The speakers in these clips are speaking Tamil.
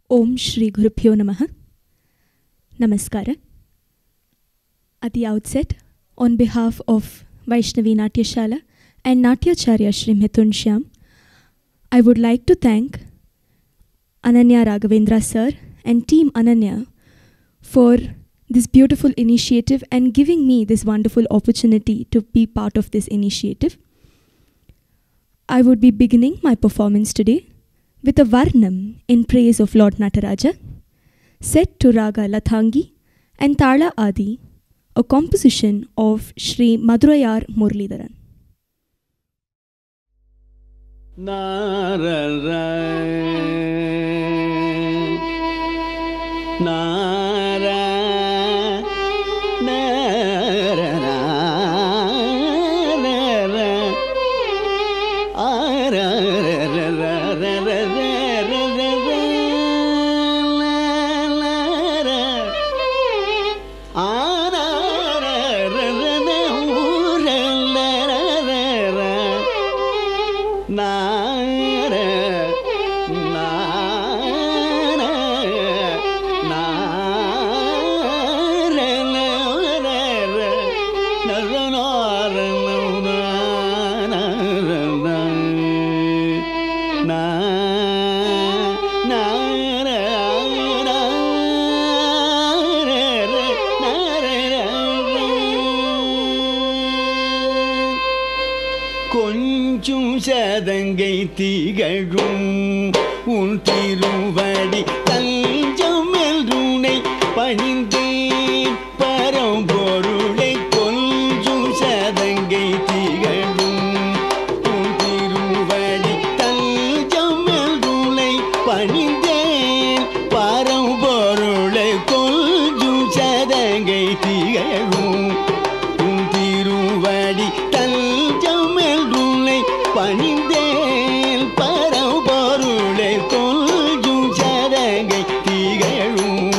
Om Shri Gurubhyo Namaha. Namaskara. At the outset, on behalf of Vaishnavi Natyashala and Natyacharya Shri Mithun Shyam, I would like to thank Ananya Raghavendra sir and Team Ananya for this beautiful initiative and giving me this wonderful opportunity to be part of this initiative. I would be beginning my performance today with a Varnam in praise of Lord Nataraja, set to Raga Lathangi and Tala Adi, a composition of Shri Madurayar Muralidharan. சதங்கை திகழும் உன் திருவடி தஞ்சம் என்றுனை பணிந்தேன் பரம்பொருளை கொஞ்சும் சதங்கை திகழும் உன் திருவடி தஞ்சம் என்றுனை பணிந்தேன் பரம்பொருளை கொஞ்சும் சதங்கை திகழும் உன் திருவடி தஞ்சம் என்றுனை பணிந்தேன் பரம்பொருளை கொஞ்சும் சதங்கை திகழும்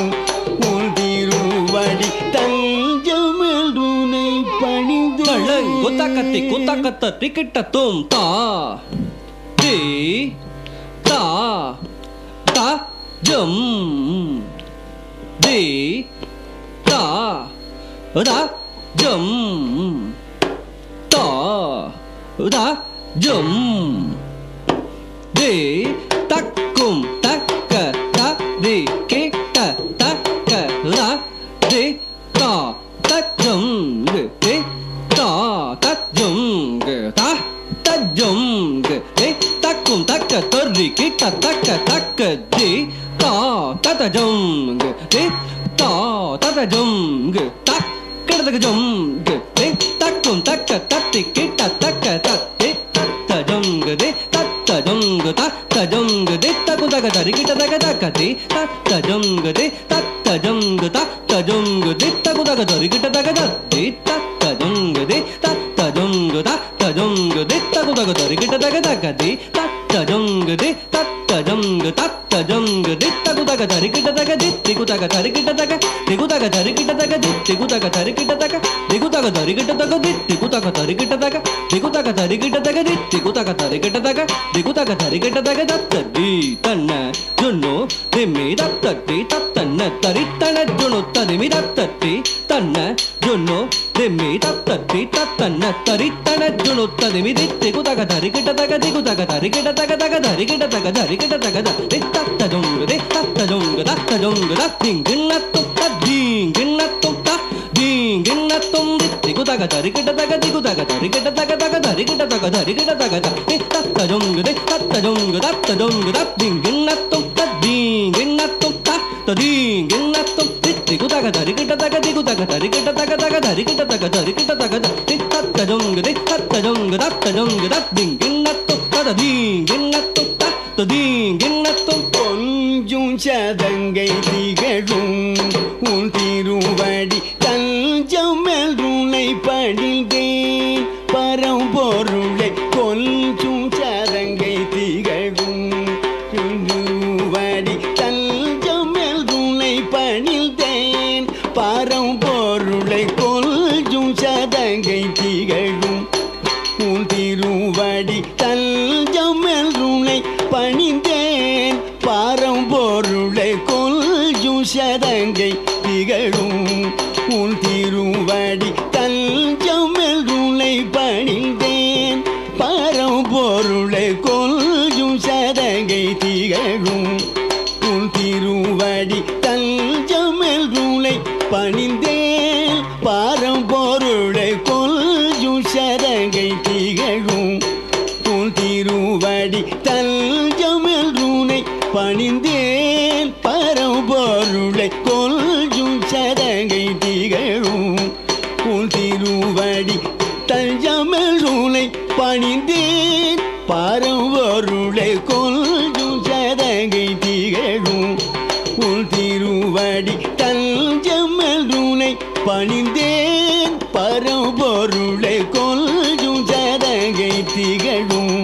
உன் திருவடி தஞ்சம் என்றுனை பணிந்தேன். குத்தக்கத்தி குத்தக்கத்த திக்கிட்டத்தும் தா தி தா தா ஜம் தி தா தா ஜம் தா தா ஜம் தி தக்கும் தக்க த தி கிட்ட தக்க ர தி தா தஜம் தி தா தஜம் த தஜம் தி தக்கும் தக்க தொர்ரி கிட்ட தக்க தக்க தி தா தஜம் தி தா தஜம் த கிடதக ஜம் தி தக்கும் தக்க தத்தி கிட்ட தக்க தத்தி தஜங்கதே தத்தஜங்கத தஜங்கதே தகுதக தரிகிட்டதக தக்கதி தத்தஜங்கதே தத்தஜங்கத தஜங்கதே தகுதக தரிகிட்டதக தத்தி தத்தஜங்கதே தத்தஜங்கத தஜங்கதே தகுதக தரிகிட்டதக தக்கதி தத்தஜங்கதே தத்தஜங்கத தஜங்கதே தகுதக தரிகிட்டதக திகுதக தரிகிட்டதக திகுதக தரிகிட்டதக திகுதக தரிகிட்டதக திகுதக தரிகிட்டதக திகுதக தரிகிட்டதக திகுதக தரிகிட்டதக திகுதக தரிகிட்டதக திகுதக தரிகிட்டதக தத்தடி தன்ன ஜுன்னு திமி தத்தடி தத்தன்ன தரித்தன ஜுன்னு ததிமி தத்தடி தன்ன ஜுன்னு திமி தத்தடி தத்தன்ன தரித்தன ஜுன்னு ததிமி திகுதக தரிகிட்டதக திகுதக தரிகிட்டதக தக தரிகிட்டதக தரிகிட்டதக தத்தஜுங்க தத்தஜுங்க தத்தஜுங்க தத்திங்கின்னத்து தத்திங்கின்னத்து தத்திங்கின்னத்து திகுதக தரிகிட்டதக திகுதக தரிகிட்டதக தக தரிகிட்டதக தரிகிட்டதக தத்தஜுங்க தத்தஜுங்க தத்தஜுங்க தத்திங்கின்னத்து தத்திங்கின்னத்து தத்திங்கின்னத்து திகுதக தரிகிட்டதக திகுதக தரிகிட்டதக தக தரிகிட்டதக தரிகிட்டதக தத்தஜுங்க தத்தஜுங்க தத்தஜுங்க தத்திங்கின்னத்து தத்திங்கின்னத்து தத்திங்கின்னத்து கொஞ்சும் சதங்கை திகழும் உன் திருவடி தஞ்சம் என்றுனை பணிந்தேன் பரம்பொருளை கொஞ்சும் சதங்கை திகழும் உன் திருவடி தஞ்சம் என்றுனை பணிந்தேன் பரம்பொருளை கொஞ்சும் சதங்கை திகழும் உன் திருவடி தஞ்சம் என்றுனை பணிந்தேன் பாரம்பொருளை சதங்கை திகழும் உன் திருவடி தஞ்சம் என்றுனை பணிந்தேன் பரம்பொருளை கொஞ்சும் சதங்கை திகழும் உன் திருவடி தஞ்சம் என்றுனை பணிந்தேன் பரம்பொருளை கொஞ்சும் சதங்கை திகழும் உன் திருவடி தஞ்சம் என்றுனை பணிந்தேன் பரம்பொருளை கொஞ்சும் சதங்கை திகழும் உன் திருவடி தஞ்சம் என்றுனை பணிந்தேன் பரம்பொருளை கொஞ்சும் சதங்கை திகழும் உன் திருவடி தஞ்சம் என்றுனை பணிந்தேன் பரம்பொருளை கொஞ்சும் சதங்கை திகழும்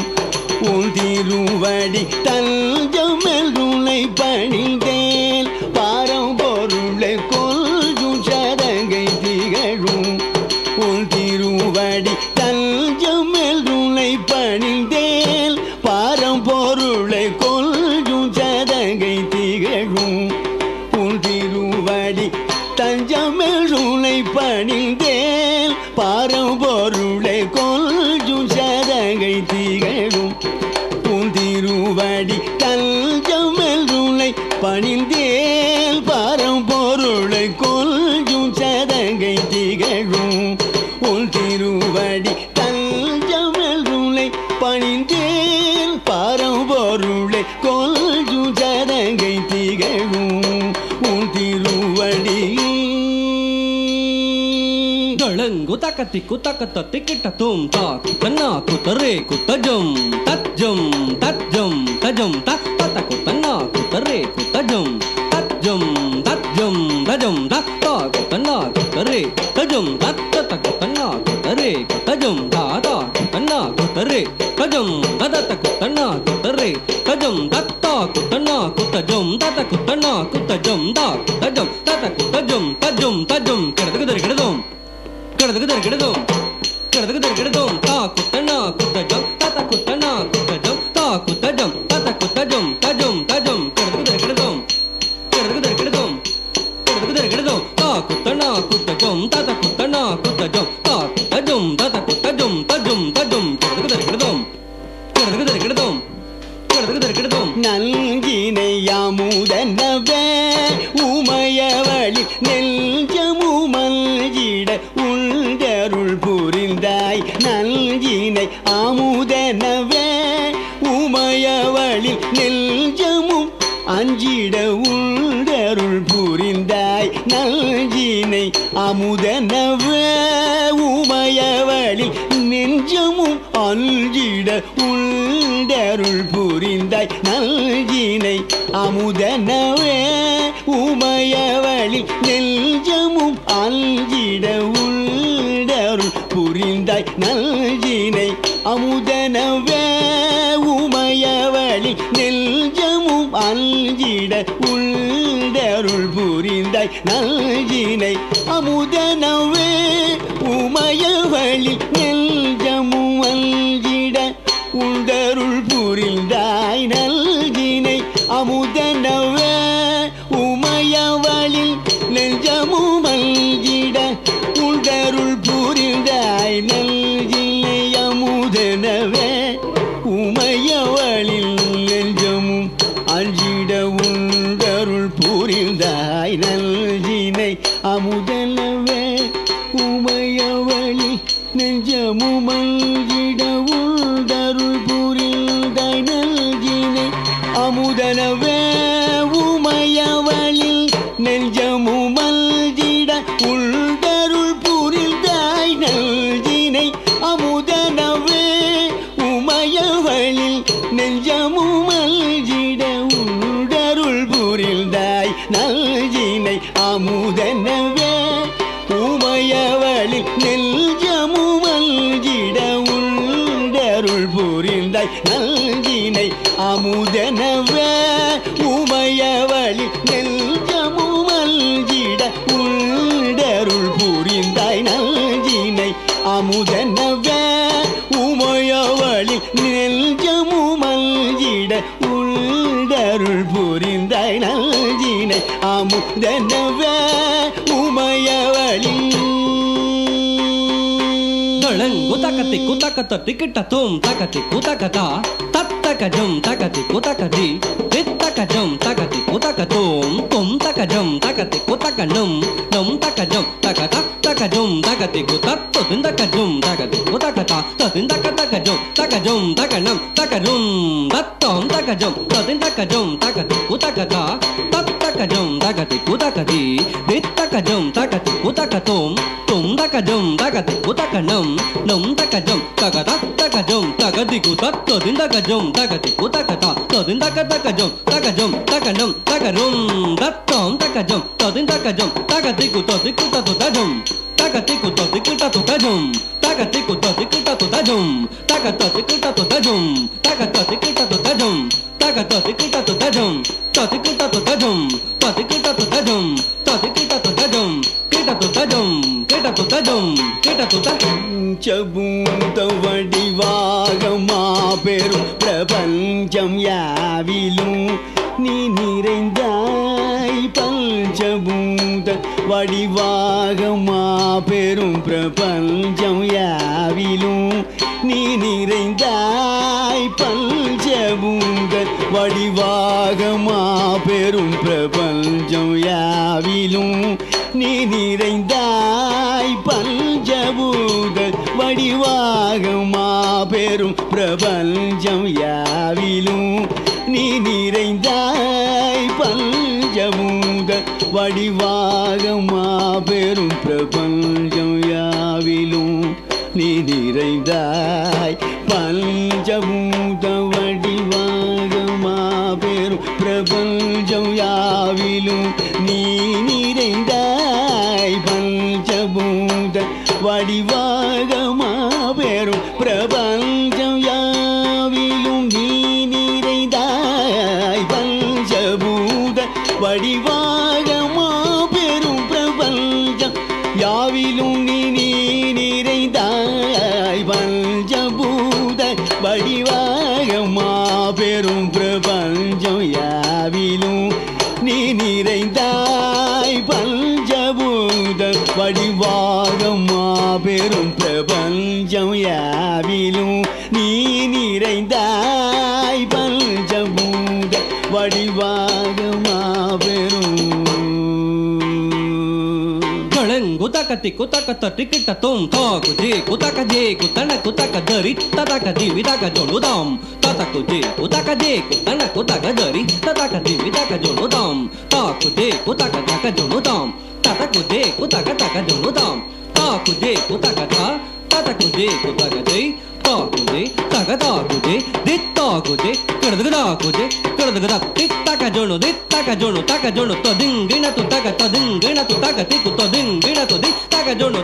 உன் திருவடி தஞ்சம் என்றுனை பணிந்தேன் பரம்பொருளை கொஞ்சும் சதங்கை திகழும் உன் திருவடி தஞ்சம் என்றுனை பணிந்தேன் பரம்பொருளை கொஞ்சும் சதங்கை திகழும் உன் திருவடி தஞ்சம் என்றுனை பணிந்தேன் பரம்பொருளை கொஞ்சும் சதங்கை திகழும் உன் திருவடி தஞ்சம் என்றுனை பணிந்தேன் பரம்பொருளை கொஞ்சும் சதங்கை திகழும் உன் திருவடி தஞ்சம் என்றுனை பணிந்தேன் பரம்பொருளை கொஞ்சும் சதங்கை திகழும் உன் திருவடி Kutakati kutakatati kitatum tak kutana kutare kutajum tajum tajum tajum tak tata kutana kutare kutajum tajum tajum tajum tak ta kutana kutare tajum tak tata kutana kutare kutajum tata kutana kutare tajum tata kutana kutare tajum tata kutana kutajum tata kutana kutajum da tajum tata kutajum tajum tajum kedadum kedadum kedadum ta kutana kutajum tata kutana kutajum ta kutajum tata kutajum tajum tajum kedadum ta kutana kutajum tata kutana kutajum ta kutajum tata kutajum tajum tajum kedadum நல்கினை யாமுதனவே உமையவழி நெஞ்சமுமல்கிட உள்தருள் புரிந்தாய் நல்கினை ஆமுதனவே உமையவழி நெஞ்சமும் அஞ்சிட உள்தருள் புரிந்தாய் நல்கினை அமுதனவே உமையவழி நெஞ்சமும் அஞ்சிட உள்தருள் புரிந்தாய் நல்கினை அமுதனவே உமையவழி நெஞ்சமும் அஞ்சிட உள்தருள் புரிந்தாய் நல்கினை அமுதனவே உமையவழி நெஞ்சமும் அஞ்சிட உள்தருள் புரிந்தாய் நல்கினை அமுதனவே உமையவழி நெஞ்சமும் அஞ்சிட உள்தருள் புரிந்தாய் நல்கினை அமுதனவே உமையவழி நெஞ்சமும் அஞ்சிட உள்தருள் புரிந்தாய் நல்கினை அமுதனவே உமையவழி நெஞ்சமும் அஞ்சிட உள்தருள் புரிந்தாய் நல்கினை அமுதனவே உமையவழி நெஞ்சமும் அஞ்சிட உள்தருள் புரிந்தாய் நல்கினை அமுதனவே உமையவழி நெஞ்சமும் அஞ்சிட உள்தருள் புரிந்தாய் நல்கினை அமுதனவே உமையவழி நெஞ்சமும் அஞ்சிட உள்தருள் புரிந்தாய் நல்கினை அமுதனவே உமையவழி நெஞ்சமும் அஞ்சிட உள்தருள் புரிந்தாய் நல்கினை அமுதனவே உமையவழி நெஞ்சமும் அஞ்சிட உள்தருள் புரிந்தாய் நல்கினை அமுதனவே உமையவழி நெஞ்சமும் அஞ்சிட உள்தருள் புரிந்தாய் நல்கினை நல்கினை அமுதனவே உமையவளி தளங்கு தக்கத்தி குத்தக்கத்த டிக்கிட்ட தும் தக்கத்தி குத்தக்கதா தத்தகஜம் தக்கத்தி குத்தக்கதி தித்தகஜம் தக்கத்தி குத்தக்கதும் தும் தகஜம் தக்கத்தி குத்தக்கணும் நம் தகஜம் தகதா தகஜம் தக்கத்தி குத்தத்து திந்தகஜம் தக்கத்தி குத்தக்கதா ததிந்தகதகஜம் தகஜம் தகனம் தகரும் தத்தம் தகஜம் ததிந்தகஜம் தக்கத்தி குத்தக்கதா தத்தகஜம் தக்கத்தி குத்தக்கதி தித்தகஜம் தக்கத்தி குத்தக்கதும் தும் தகஜம் தக்கத்தி குத்தக்கணும் நம் தகஜம் தகதா தகஜம் தகதி குத்தத்து திந்தகஜம் தகத்தி குத்தக்கதா ததிந்தகதகஜம் தகஜம் தகனம் தகரும் தத்தம் தகஜம் ததிந்தகஜம் தகதி குத்ததி குத்தத்து தஜம் தகதி குத்ததி குத்தத்து தஜம் தகதி குத்ததி குத்தத்து தஜம் தகதி குத்தத்து தஜம் தகதி குத்தத்து தஜம் தகதி குத்தத்து தஜம் ததி குத்தத்து தஜம் ததி குத்தத்து தஜம் ததி குத்தத்து தஜம் கிட்டத்து தஜம் கிட்டத்து தஜம் கிட்டத்து தஜம் பஞ்சபூத வடிவாக மாபெரும் பிரபஞ்சம் யாவிலும் நீ நிறைந்தாய் பஞ்சபூத வடிவாக மாபெரும் பிரபஞ்சம் யாவிலும் நீ நிறைந்தாய் பஞ்சபூத வடிவாக மாபெரும் பிரபஞ்சம் யாவிலும் நீ நிறைந்தாய் பஞ்சபூத வடிவாக மாபெரும் பிரபஞ்சம் யாவிலும் நீ நிறைந்தாய் பஞ்சபூத வடிவாக மாபெரும் பிரபஞ்சம் யாவிலும் நீ நிறைந்தாய் பஞ்சபூத வடிவாக மாபெரும் பிரபஞ்சம் யாவிலும் நீ நிறைந்தாய் பஞ்சபூத வடிவாக மாபெரும் பிரபஞ்சம் யாவிலும் நீ நிறைந்தாய் பஞ்சபூத வடிவாக மாபெரும் பிரபஞ்சம் யாவிலும் நீ நிறைந்தாய் பஞ்சபூத வடிவாக மாபெரும் பிரபஞ்சம் யாவிலும் நீ நிறைந்தாய் பஞ்சபூத வடிவாக மாபெரும் பிரபஞ்சம் யாவிலும் நீ நிறைந்தாய் பஞ்சபூத வடிவாக மாபெரும் குதகத்தி குத்தக்கத்த டிக்கிட்ட தும் தாகுஜி குத்தகஜே குத்தன குத்தகதரி ததகதி விதக ஜொலுதாம் ததகுஜே குத்தகஜே குத்தன குத்தகதரி ததகதி விதக ஜொலுதாம் தாகுஜே குத்தகதக ஜொலுதாம் ததகுஜே குத்தகதக ஜொலுதாம் தாகுஜே குத்தகதா ததகுஜே குத்தகஜை தாகுஜே தகதாகுஜே தித்தாகுஜே கடதகதாகுஜே கடதகதா தித்தக ஜொலு தித்தக ஜொலு தக ஜொலு ததிங்கின து தக ததிங்கின து தக திகு ததிங்கின து தி தக ஜொலு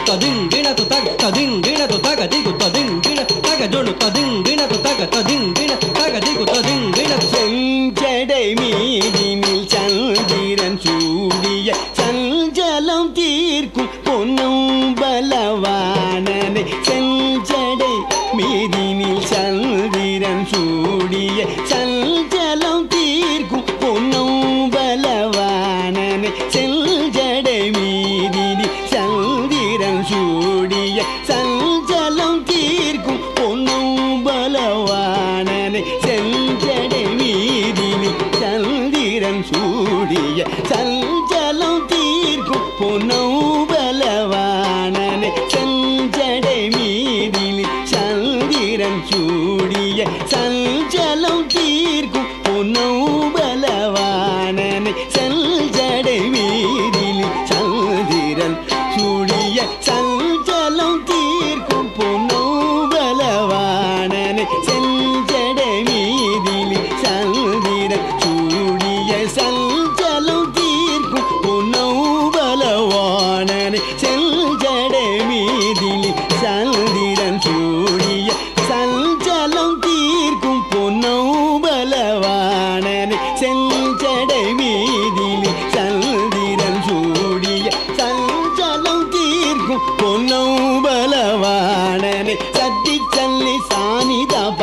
ததிங்கின து தக ததிங்கின து தக திகு ததிங்கின தக ஜொலு ததிங்கின து தக ததிங்கின தக திகு ததிங்கின செஞ்சடை மீதினில் சந்திரன் சூடிய சஞ்சலம் தீர்க்கும் பொன்னும் பலவானனை செஞ்சடை மீதினில் சந்திரன் சூடிய சஞ்சலம் தீர்க்கும் பொன்னும் பலவானனை செஞ்சடை மீதினில் சந்திரன் சூடிய சஞ்சலம் தீர்க்கும் பொன்னும் பலவானனை செஞ்சடை மீதினில் சந்திரன் சூடிய சஞ்சலம் தீர்க்கும் பொன்னும் பலவானனை செஞ்சடை மீதினில் சந்திரன் சூடிய சஞ்சலம் தீர்க்கும் பொன்னும் பலவானனை செஞ்சடை மீதினில் சந்திரன் சூடிய சஞ்சலம் தீர்க்கும் பொன்னும் பலவானனை செஞ்சடை மீதினில் சந்திரன் சூடிய சஞ்சலம் தீர்க்கும் பொன்னும் பலவானனை செஞ்சடை மீதினில் சந்திரன் சூடிய சஞ்சலம் தீர்க்கும் பொன்னும் பலவானனை செஞ்சடை மீதினில் சந்திரன் சூடிய சஞ்சலம் தீர்க்கும் பொன்னும் பலவானனை சத்தி சல்லி சானிதப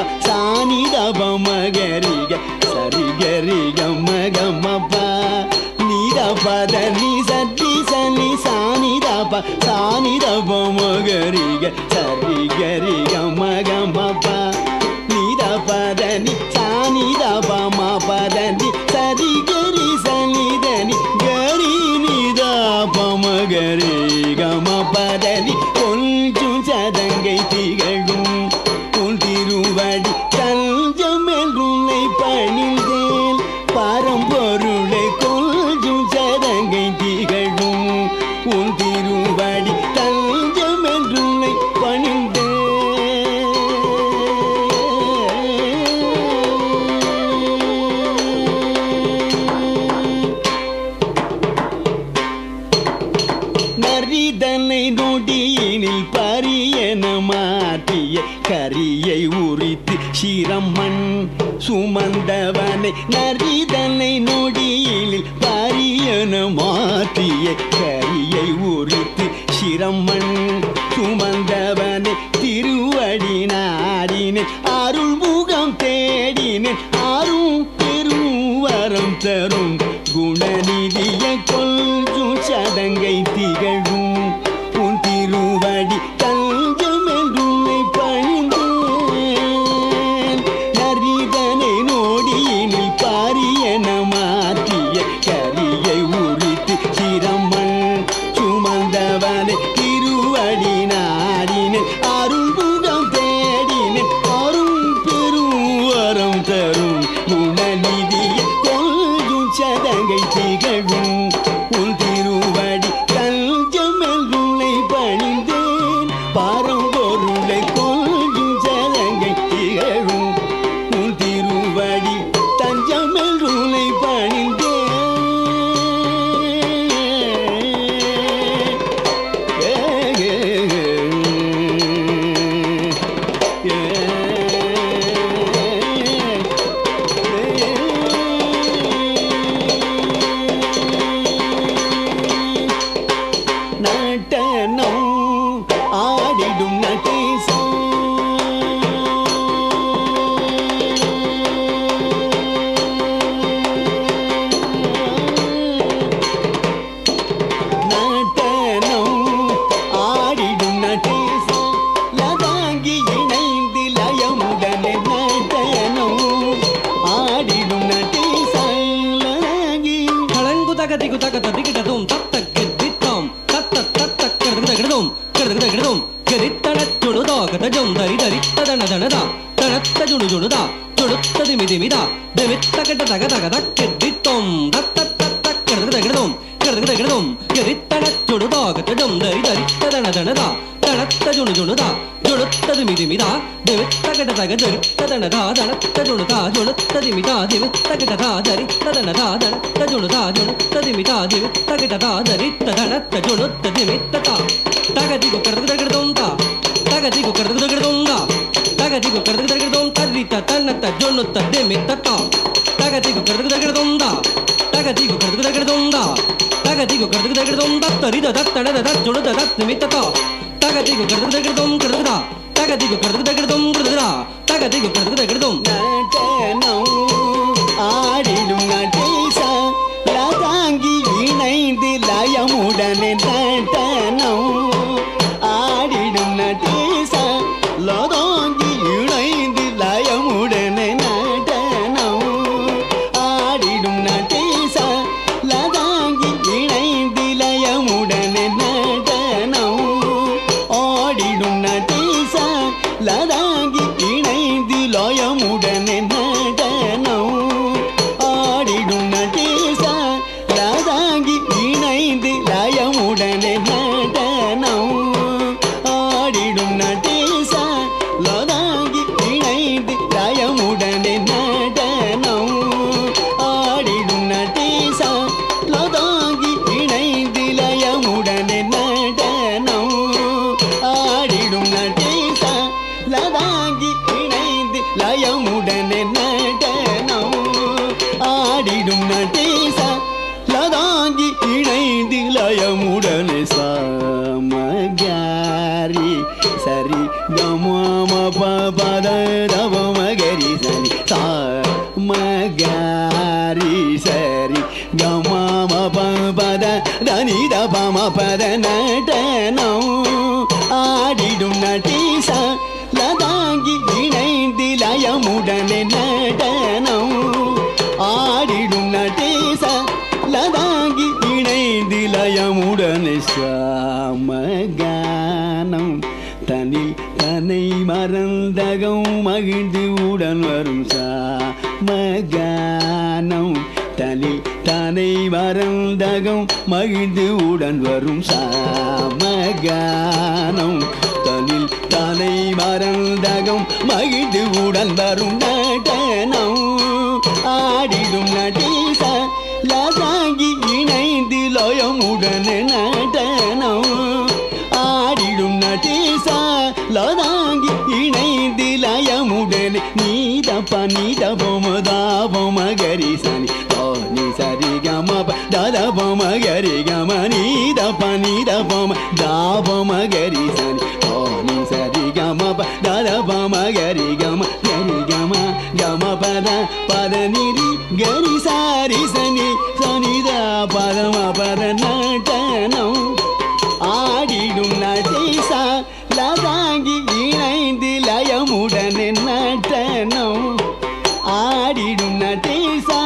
மகரிக சரிகரிக மகமப்ப பதனி சரி சனி சானி தப சானி தப மகரிக சரி கரி கம கமப நித பதனி சானி தப ம பதனி சரி கரி சனி தனி கரி நித பமகரி கம பதனி கொஞ்சம் சதங்கை திகழும் உன் திருவடி தஞ்சம் என்றுன்னை பணிந்தேன் பரம்பொருளை கொஞ்சம் சதங்கை திகழும் உன் திருவடி தஞ்சம் என்றுன்னை பணிந்தேன். நரிதனை நொடியினில் பரியன மாற்றிய கரியை உரித்து சிரமன் சுமந்தவனை நரிதனை நொடியினில் பரியன மாற்றிய கரியை உரித்து சிரமன் சுமந்தவனை திருவடி நாடினேன் அருள் முகம் தேடினேன் அரும் பெரும் வரம் தரும் குணநிதிய கொஞ்சம் சதங்கை திகழும் உன் திருவடி தஞ்சம் என்றுன்னை பணிந்தேன். நரிதனை நோடியினில் பாரியன மாற்றிய கரியை உரித்து சிரமன் சுமந்தவனை திருவடி நாடினேன் அருள் முகம் தேடினேன் அரும் பெரும் வரம் தரும் குணநிதிய கொஞ்சம் சதங்கை திகழும் உன் திருவடி தஞ்சம் என்றுன்னை பணிந்தேன் பரம்பொருளை கொஞ்சம் சதங்கை திகழும் உன் திருவடி தஞ்சம் என்றுன்னை பணிந்தேன். நட்டனம் ஆடிடும் நடேசம் நட்டனம் ஆடிடும் நடேசம் லதாங்கி இணைந்து லயமுடனே நட்டனம் ஆடிடும் நடேசம் லதாங்கி கலங்கு தகதிகு தகத திகிடதும் தத்தக்கித்தித்தம் தத்த தத்த கிடதும் கிடதும் கிரித்தனச்சுடுதோ கதஜம் தரி தரி ததனதனதா தனத்த ஜுடுஜுடுதா ஜுடுத்த திமிதிமிதா திமித்த கெட்ட தக தக தக்கித்தித்தம் தத்த தத்த கிடதும் கிரித்தனச்சுடுதோ கதஜம் தரி தரி ததனதனதா தனத்த ஜுடுஜுடுதா ஜுடுத்த திமிதிமிதா திமித்த கெட்ட தக தரி ததனதா தனத்த ஜுடுதா ஜுடுத்த திமிதா திமித்த கெட்டதா தரி ததனதா தனத்த ஜுடுதா ஜுடுத்த திமிதா திமித்த கெட்டதா தரி ததனத்த ஜுடுத்த திமித்ததா தகதிகு கிடதும் தா தகதிகு கிடதும் தா தகதிகு கிடதும் தரித்த தன்னத்த ஜுடுத்த திமித்ததா தகதிகு கிடதும் தா தகதிகு கிடதும் தா தகதிகு கிடதும் தரித தத்தனத ஜுடுத திமித்ததா தகதிகு கிடதும் கிடதுதா தகதிகு கிடதும் கிடதுதா தகதிகு கிடதும் நட்டனம் ஆடிடும் நடேச லதாங்கி இணைந்து லயமுடனே நட்டனம் ஆடிடும் நடேச லதாங்கி இணைந்து லயமுடனே நடனம் ஆடிடும் நடேச லதாங்கி இணைந்து லயமுடனே நடனம் ஆடிடும் நடேச லதாங்கி இணைந்து லயமுடனே நடனம் ஆடிடும் நடேச லதாங்கி இணைந்து லயமுடனே நடனம் ஆடிடும் நடேச லதாங்கி இணைந்து லயமுடனே நடனம் ஆடிடும் நடேச லதாங்கி இணைந்து லயமுடனே நடனம் ஆடிடும் நடேச லதாங்கி இணைந்து லயமுடனே நடனம் ஆடிடும் நடேச லதாங்கி இணைந்து லயமுடனே சாமகாரி சரி கம பத ரவ மகரி சரி சாமகாரி சரி கம சனித பம பத நடனம் ஆடிடும் நடீசா லதாங்கி இணைந்து லயமுடனே நடனம் ஆடிடும் நடீசா லதாங்கி இணைந்து லயமுடனே சாமகானம் தனில் தன்னை மறந்தகம் மகிழ்ந்து உடன் வரும் சாமகானம் தனில் தன்னை மறந்தகம் மகிழ்ந்து உடன் வரும் சாமகானம் தனில் தன்னை மறந்தகம் மகிழ்ந்து உடன் வரும் நடனம் ஆடிடும் நடீசா லதாங்கி இணைந்து லயமுடனே நடனம் ஆடிடும் நடீசா லதாங்கி இணைந்து லயமுடனே நீத பனித பொமதா பொமகரி சனி நீ சரி கம தத பொமகரி கம நீத பனித பொம தாபமகரி சனி நீ சரி கம தத பொமகரி கம கரி கம கம பத பத நிரி கரி சாரி சனி சனித பதம பத நடனம் ஆடிடும் நடீசா லதாங்கி இணைந்து லயமுடனே நடனம் ஆடிடும் நடீசா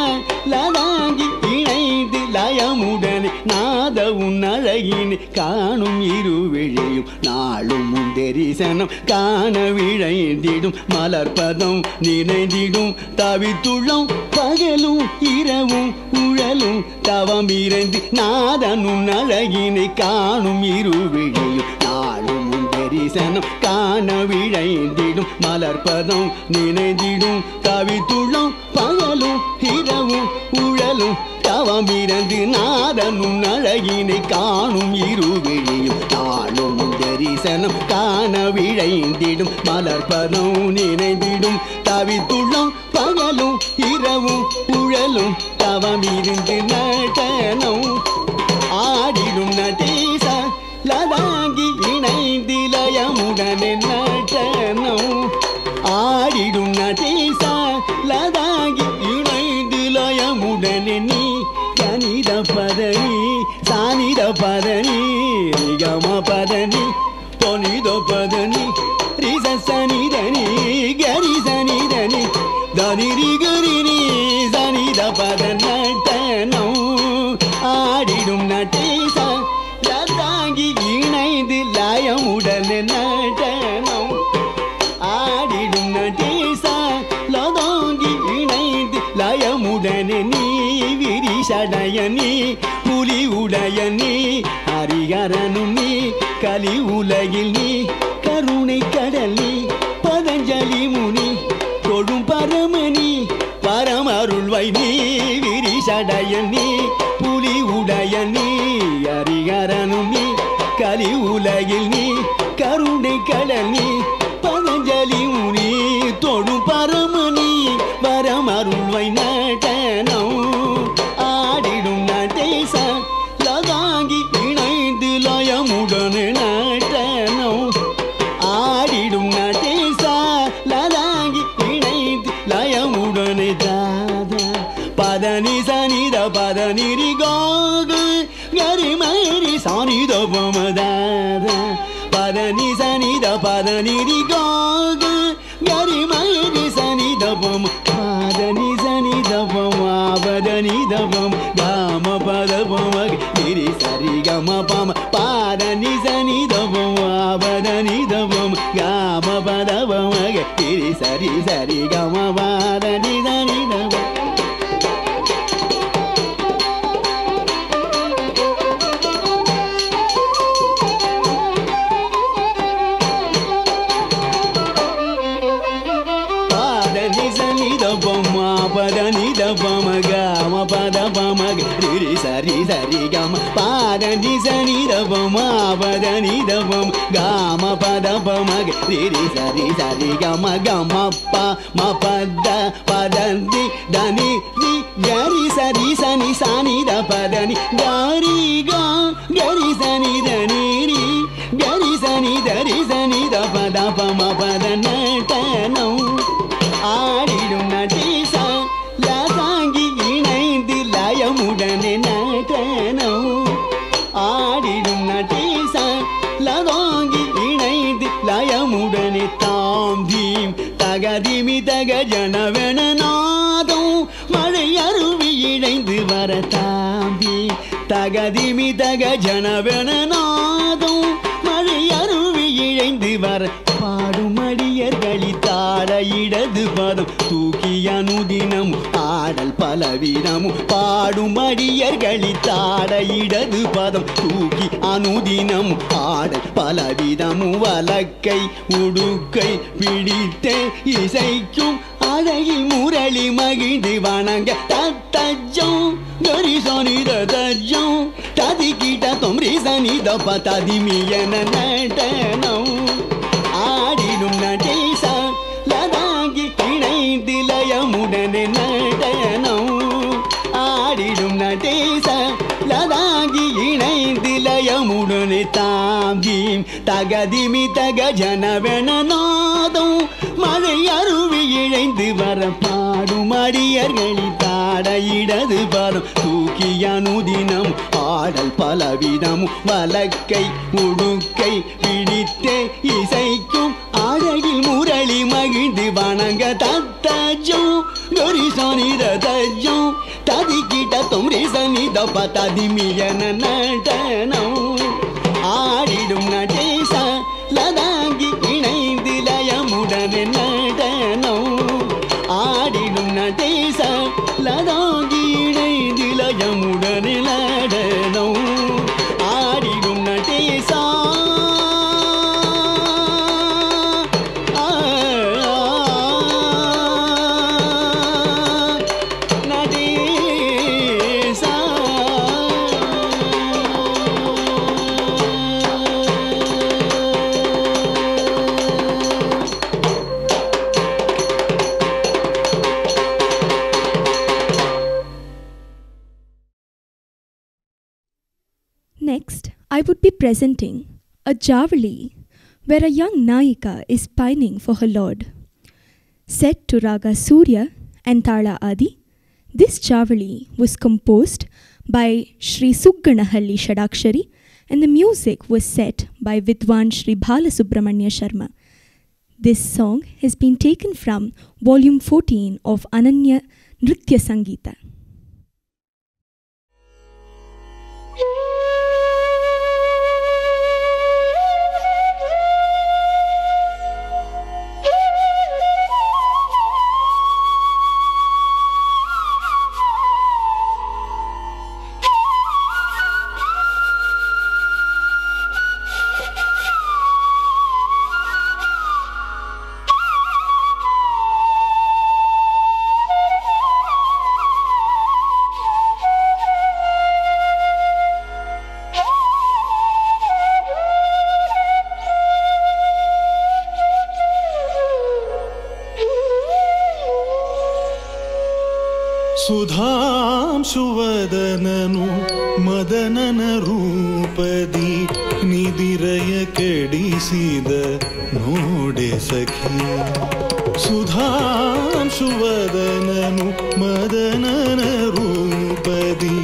லதாங்கி இணைந்து லயமுடனே நாத உன் அழகினை காணும் இருவிழியும் நாளும் உன் தரிசனம் காண விழைந்திடும் மலர்பதம் நினைந்திடும் தவித்துள்ளம் பகலும் இரவும் உழலும் தவம் இறைந்து நாதன் உன் அழகினை காணும் இருவிழியும் நாளும் உன் தரிசனம் காண விழைந்திடும் மலர்பதம் நினைந்திடும் தவித்துள்ளம் பகலும் இரவும் உழலும் தவம் இறந்து நாதன் உன் அழகினை காணும் இருவிழியும் நாளும் உன் தரிசனம் காண விழைந்திடும் மலர்பதம் நினைந்திடும் தவித்துள்ளம் பகலும் இரவும் உழலும் தவம் இருந்து நடனம் ஆடிடும் நடீசா லதாங்கி இணைந்து லயமுடனே நடனம் ஆடிடும் நடீசா லதாங்கி இணைந்து லயமுடனே நீ கனித பதனி சானித பதனி ரிகம பதனி பொனித பதனி ரிச சனிதனி கரி சனிதனி தனிரி கரினி சனித பத நடனம் ஆடிடும் நடீசா லதாங்கி இணைந்து லயமுடனே நடனம் ஆடிடும் நடீசா லதாங்கி இணைந்து லயமுடனே நீ விரிசடையனி புலி உடையனி ஹரிஹரனும் நீ கலி உலகில் நீ கருணை கடல் நீ பதஞ்சலி முனி தொழும் பரமணி பரமருள்வை நீ விரிசடையனி புலி உடையனி ஹரிஹரனும் நீ கலி உலகில் நீ கருணை கடல் நீ பதஞ்சலி முனி தொழும் பரமணி பரமருள்வை நடனம் ஆடிடும் நடீசா லதாங்கி இணைந்து லயமுடனே நடனம் ஆடிடும் நடீசா லதாங்கி இணைந்து லயமுடனே தாதா பதனி சனித பதனிரி கோக கரிமரி சானித பமதாதா பதனி சனித பதனிரி கோக கரிமரி சனித பம பதனி சனித பம பதனி தபம் காம பத பம கிரி சரி கம பம பதனி சனி தபம் பதனி தபம் காம பத பம கிரி சரி சரி கம பதனி சனி தபம் பதனி தபம காம பத பம ரி சரி சரி கம பதனி சனி தபம பதனி தபம் காம பத பம ரி சரி சரி கம கம ப ம பத பதந்தி தனி ரி கரி சரி சனி சனி த பதனி கரி க கரி சனி தனி ரி கரி சனி தரி சனி த பத பம பத நடனம் ஆடிடும் நடீசா லதாங்கி இணைந்து லயமுடனே நடனம் ஜனவென நாதம் மழை அருவி இணைந்து வர தாம்பி தகதிமி தக ஜனவென நாதம் மழை அருவி இழைந்து வர பாடும் அடியர்களி தாட இடது பதம் தூக்கி அனுதினம் ஆடல் பலவிதமும் பாடும் அடியர்களி தாட இடது பதம் தூக்கி அனுதினம் ஆடல் பலவிதமும் வலக்கை உடுக்கை பிடித்தே இசைக்கும் அழகில் முரளி மகிழ்ந்து வணங்க தத்தஜம் கரிசனி தஜம் ததி கிட்ட தொம்ரி சனி தப்ப ததிமியன நடனம் ஆடிடும் நடேச லதாங்கி இணைந்து லயமுடனே நடனம் ஆடிடும் நடேச லதாங்கி இணைந்து லயமுடனே தாங்கி தகதிமி தக ஜனவென நாதம் மழை அருவி இழைந்து வர பாடும் அடியர்களி தாட இடது பதம் தூக்கி அனுதினம் ஆடல் பலவிதம் வலக்கை உடுக்கை பிடித்தே இசைக்கும் அழகில் முரளி மகிழ்ந்து வணங்க தத்தஜம் கரிசனி தஜம் ததி கிட்ட தொம்ரி சனி தப்ப ததிமியன நடனம் ஆடிடும் நடேச லதாங்கி இணைந்து லயமுடனே நடனம் ஆடிடும் நடேச லதாங்கி இணைந்து லயமுடனே நடனம் ஆடிடும் Natesa Next, I would be presenting a Javali where a young Nayika is pining for her lord. Set to Raga Surya and Tala Adi, this Javali was composed by Sri Sugganahalli Shadakshari and the music was set by Vidwan Sri Balasubramanya Sharma. This song has been taken from volume 14 of Ananya Nritya Sangeeta. ಸುಧಾಂಶುವದನನು ಮದನನ ರೂಪದಿ ನಿದಿರಯ ಕೆಡಿಸಿದ ನೋಡೆ ಸಖಿ ಸುಧಾಂಶುವದನನು ಮದನನ ರೂಪದಿ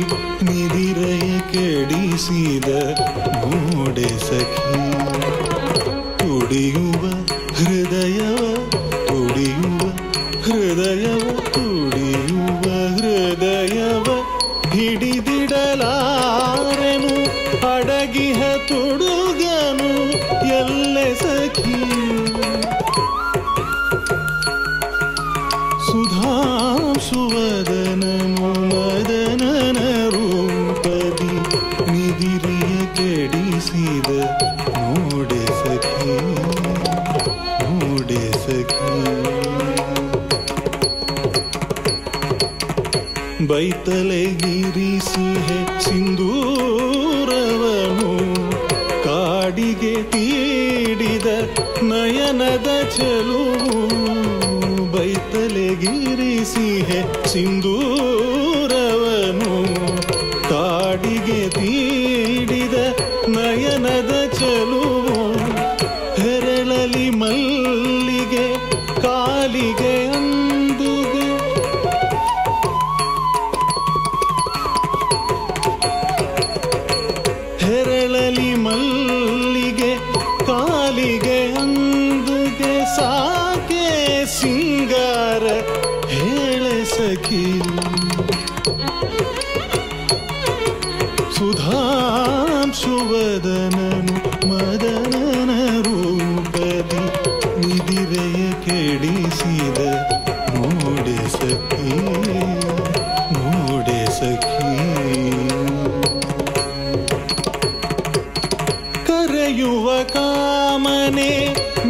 ನಿದಿರಯ ಕೆಡಿಸಿದ ನೋಡೆ ಸಖಿ ತುಡಿಯುವ ಹೃದಯವ ತುಡಿಯುವ ಹೃದಯವ ತುಡಿಯುವ ಹೃದಯವ ಹಿಡಿದಿಡಲಾರೆನು ಅಡಗಿಹ ತುಡುಗನು ಎಲ್ಲೆ ಸಖಿ ಸುಧಾಂಶುವದನನು ಮದನನ ರೂಪದಿ ನಿದಿರಿಯ ಕೆಡಿಸಿದ ನೋಡೆ ಸಖಿ ನೋಡೆ ಸಖಿ ಬೈತಲೆಗಿರಿಸಿಹೆ ಸಿಂಧೂರವನು ಕಾಡಿಗೆ ತೀಡಿದ ನಯನದ ಚೆಲುವು ಬೈತಲೆಗಿರಿಸಿಹೆ ಸಿಂಧೂರವನು ಕಾಡಿಗೆ ತೀಡಿದ ನಯನದ ಚೆಲುವು ಹೆರಳಲಿ ಮಲ್ಲಿಗೆ ಕಾಲಿಗೆ ಅಂದುಗೆ ಹೆರಳಲಿ ಮಲ್ಲಿಗೆ ಕಾಲಿಗೆ ಅಂದುಗೆ ಸಾಕೆ ಸಿಂಗಾರ ಸುಧಾಂಶುವದನನು ಮದನನ ರೂಪದಿ ನಿದಿರೆಯ ಕೆಡಿಸಿದ ನೋಡೆ ಸಖಿ ನೋಡೆ ಸಖಿ ಕರೆಯುವ ಕಾಮನೆ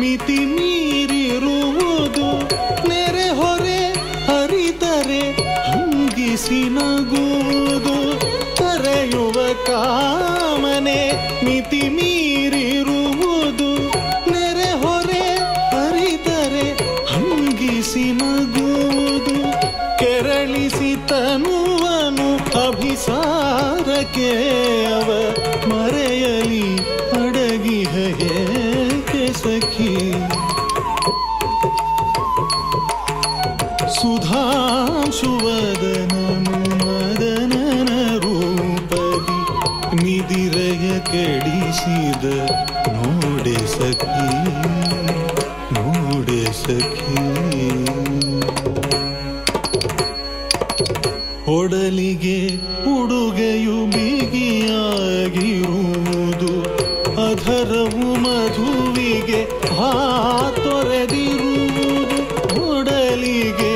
ಮಿತಿ ಮೀರಿರುವುದು ನೆರೆ ಹೊರೆ ಹರಿತರೆ ಹಂಗಿಸಿ ನಗುವುದು ಕರೆಯುವ ಕಾಮನೆ ಮಿತಿ ಮೀರಿರುವುದು ನೆರೆ ಹೊರೆ ಹರಿತರೆ ಹಂಗಿಸಿ ನಗುವುದು ಕೆರಳಿಸಿ ತನುವನು ಅಭಿಸಾರಕ್ಕೆ ಅವ ಮರೆಯಲಿ ಅಡಗಿಹ ಏಕೆ ಸಖಿ ಸುಧಾಂಶುವದನನು ಮದನನ ರೂಪದಿ ನಿದಿರೆಯ ಕೆಡಿಸಿದ ನೋಡೆ ಸಖಿ ನೋಡೆ ಸಖಿ ಒಡಲಿಗೆ ಉಡುಗೆಯು ಬಿಗಿಯಾಗಿರುವುದು ಅಧರವು ಮಧುವಿಗೆ ತೊರೆದಿರುವುದು ಒಡಲಿಗೆ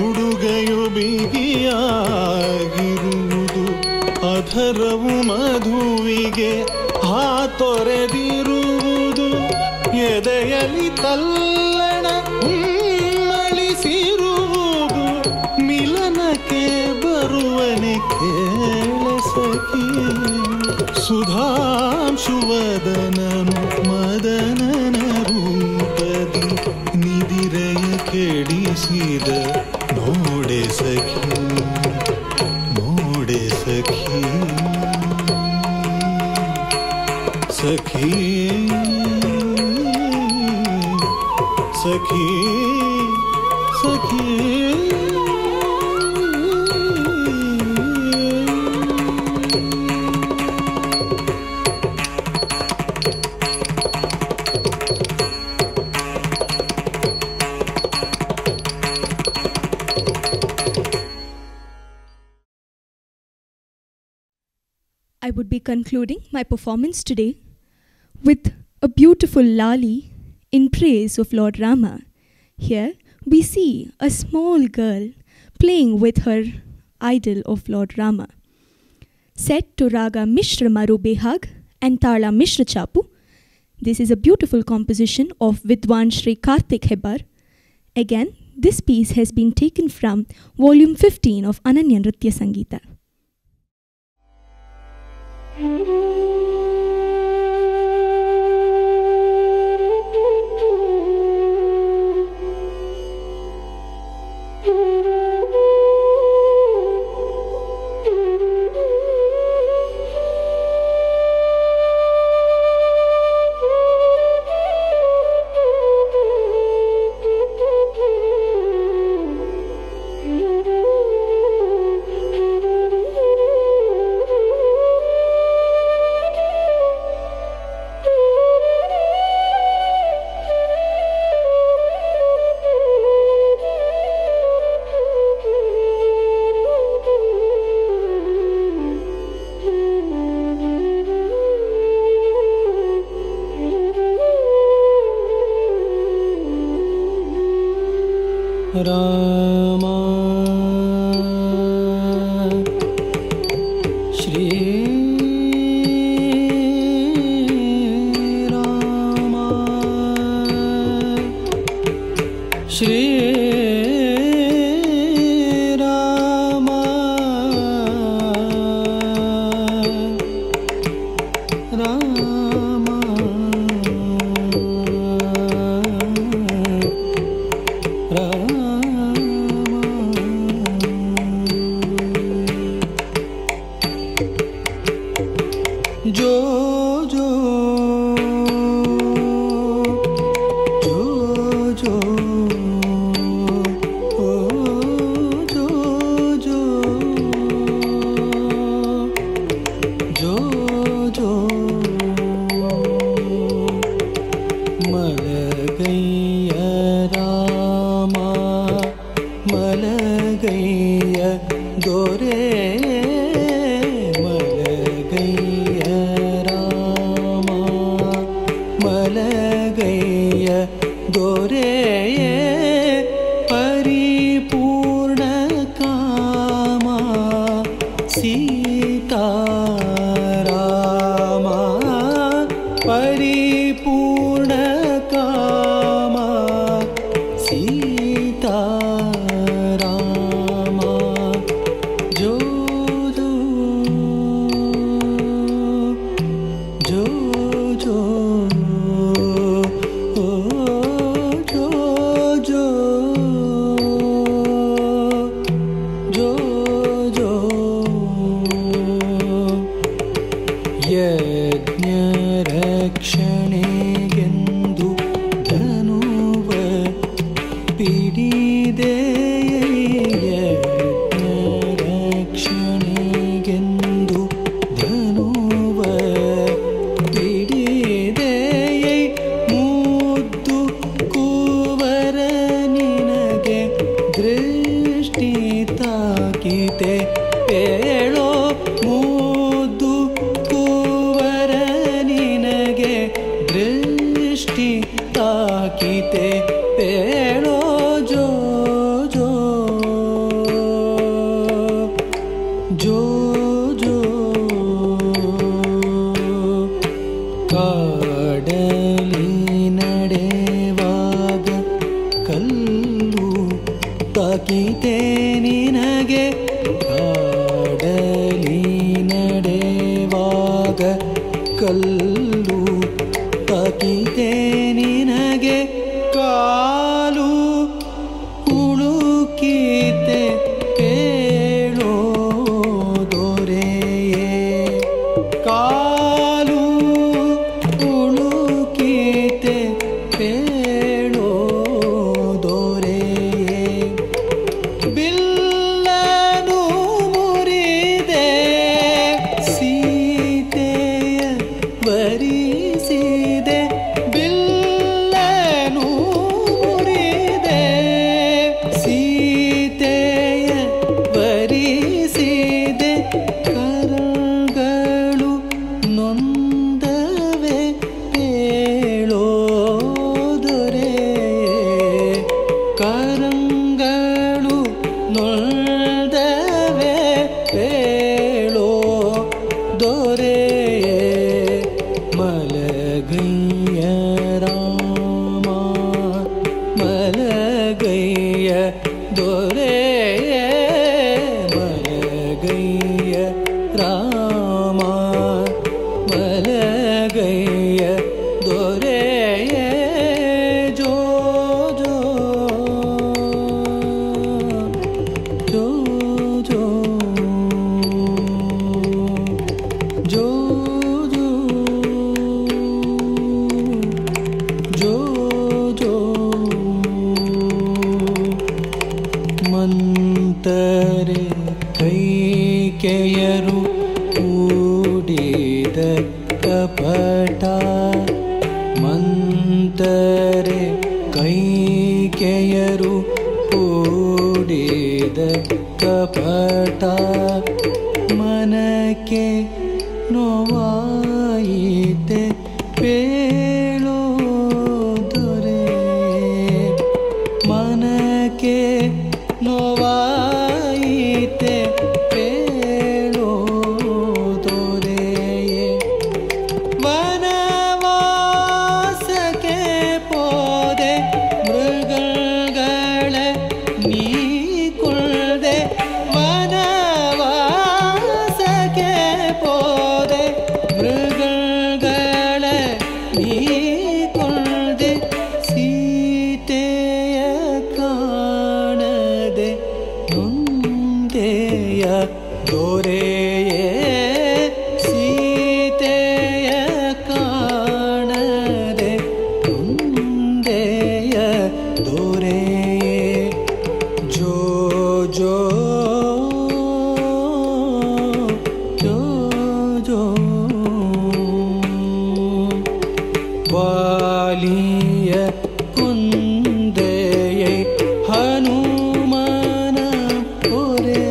ಉಡುಗೆಯು ಬಿಗಿಯಾಗಿರುವುದು ಅಧರವು ಮಧುವಿಗೆ ತೊರೆದಿರುವುದು ಎದೆಯಲಿ ತಲ್ಲಣ ಮಳಿಸಿರುವುದು ಮಿಲನಕ್ಕೆ ಬರುವನೆ ಕೇಳ ಸಖಿ ಸುಧಾಂಶುವದನನು ಮದನನ ರೂಪದಿ ನಿದಿರೆಯ ಕೆಡಿಸಿದ ನೋಡೆ ಸಖಿ ನೋಡೆ ಸಖಿ ಸಖಿ ಸಖಿ ಸಖಿ I would be concluding my performance today with a beautiful lali in praise of Lord Rama. Here we see a small girl playing with her idol of Lord Rama. Set to Raga Mishra Maru Behag and Tala Mishra Chapu, this is a beautiful composition of Vidwan Shri Karthik Hebar. Again, this piece has been taken from volume 15 of Ananya Nritya Sangeeta. Rama Shri Rama Shri Rama Rama जो जो जो जो ओ जो जो जो जो मल गई रामा मल गई ದೊರೆ ಮಲಗೈಯ ರಾಮ ಮಲಗೈಯ ದೊರೆಯೇ ಪರಿಪೂರ್ಣ ಕಾಮ ಸೀತಾರಾಮ ಪರಿಪೂರ್ಣ ಕಾಮ ಸೀತಾರಾಮ ಜೋ ಜೋ ಜೋ ಜೋ ಓ ಜೋ ಜೋ ಜೋ ಜೋ ಯಜ್ಞ ರಕ್ಷಣೆಗೆಂದು ಧನುವ ಪಿಡಿದೆ ಯಜ್ಞ ರಕ್ಷಣೆಗೆಂದು ಧನುವ ಪಿಡಿದೆ ಮುದ್ದು ಕುವರ ನಿನಗೆ ದೃಷ್ಟಿ ತಾಕಿತೆ ಪೇಳೋ ಮುದ್ದು ಕುವರ ನಿನಗೆ ದೃಷ್ಟಿ ತಾಕಿತೆ ಪೇಳೋ ಜೋ ಜೋ ಜೋ ಜೋ ಕಾಡಲಿ ನಡೆವಾಗ ಕಲ್ಲು ತಾಕಿತೆ ನಿನಗೆ ಕಾಡಲಿ ನಡೆವಾಗ ಕಲ್ಲು ತಾಕಿತೆ ನಿನಗೆ ಕಾಲು ಉಳುಕಿತೆ ಪೇಳೋ ದೊರೆಯೇ ಕಾಲು ಉಳುಕಿತೆ ಪೇಳೋ ದೊರೆಯೇ ಬಿಲ್ಲನು ಮುರಿದೆ ಸೀತೆಯ ವರಿಸಿದೆ ಬಿಲ್ಲನು ಮುರಿದೆ ಸೀತೆಯ ವರಿಸಿದೆ ಕರಗಳು ನೊಂದವೆ ಪೇಳೋ ದೊರೆಯೇ ಕರಂಗಳು ನೊಂದವೆ ಪೇಳೋ ದೊರೆಯೇ ಮಲಗೈಯ ರಾಮ ಮಲಗೈಯ ದೊರೆಯೇ ಮಲಗೈಯ ರಾಮ ಮಲಗೈಯ ದೊರೆಯೇ ಜೋ ಜೋ ಜೋ ಜೋ ಜೋ ಜೋ ಜೋ ಮಂತರೆ ಕೈಕೆಯರು ಕೂಡಿದ ಕಪಟ ಮಂತರೆ ಕೈಕೆಯರು ಕೂಡಿದ ಕಪಟ ಮನಕ್ಕೆ ನೋವಾಯಿತೆ ಪೇಳೋ ದೊರೆ ಮನಕ್ಕೆ ನೋವಾಯಿತೆ ಪೇಳೋ ದೊರೆಯೇ ವನವಾಸಕ್ಕೆ ಪೋದೆ ಮೃಗಗಳ ನೀ ಕೊಳ್ದೆ ವನವಾಸಕ್ಕೆ ಪೋದೆ ಮೃಗಗಳ ನೀ ಕೊಳ್ದೆ ಸೀತೆಯ ಕಾಣದೆ ನೊಂದೆಯ ದೊರೆಯೇ ಸೀತೆಯ ಕಾಣದೆ ನೊಂದೆಯ ದೊರೆಯೇ ಜೋ ಜೋ ಜೋ ಜೋ ವಾಲಿಯ ಕುಂದೆಯೈ ಹನುಮನ ಪೊರೆ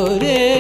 रे